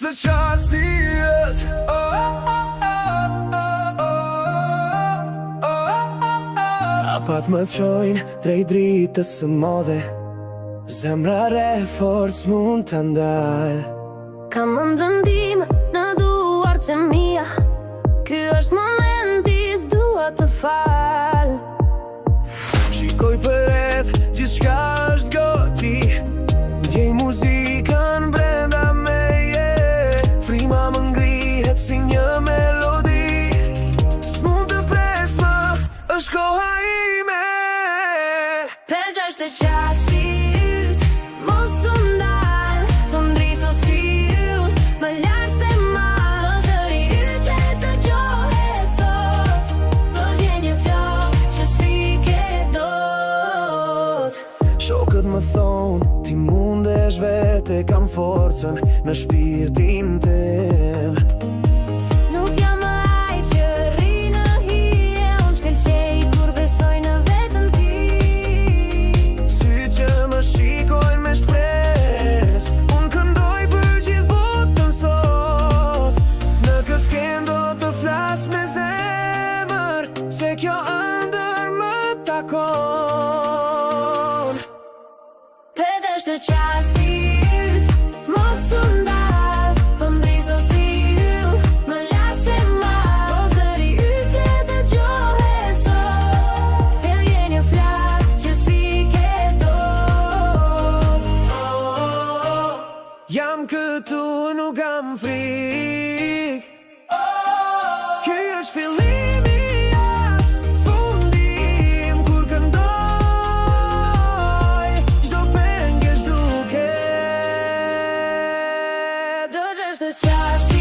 Është qasti jët Hapat më qojnë drejt dritës së madhe Zemra re forc mund të ndal Kam ndërndim në duart e mia Ky është momenti s'dua të fal Shikoj përreth, gjithçka është gati Ndjej muzikën brenda meje Frima më ngrihet si një melodi S'mund të pres më, është koha ime Për gjashtë qasti yt Mos u ndal Po ndriso si yll Më lartë se mal Zëri yt le të gjohet sot Po gjen një fjall që s'fike dot Shokët më thonë ti mundesh vete Kam forcën në shpirtin tim Nuk jam më ai që rri në hije Unë shkëlqej kur besoj në vetën ti Sy që më shikojnë me shpres Unë këndoj për gjithë botën sot Në kësken do të flas me zemër Se kjo ëndër më takon Për është qasti yt Mos u ndal Po ndriso si yll Më lartë se mal Po zëri yt le të gjohet sot Pjellje një flak që s'fike dot Jam këtu, nuk kam frik Ky është fillimi fundim Kur këndoj Çdo pengë është duke Do që është qasti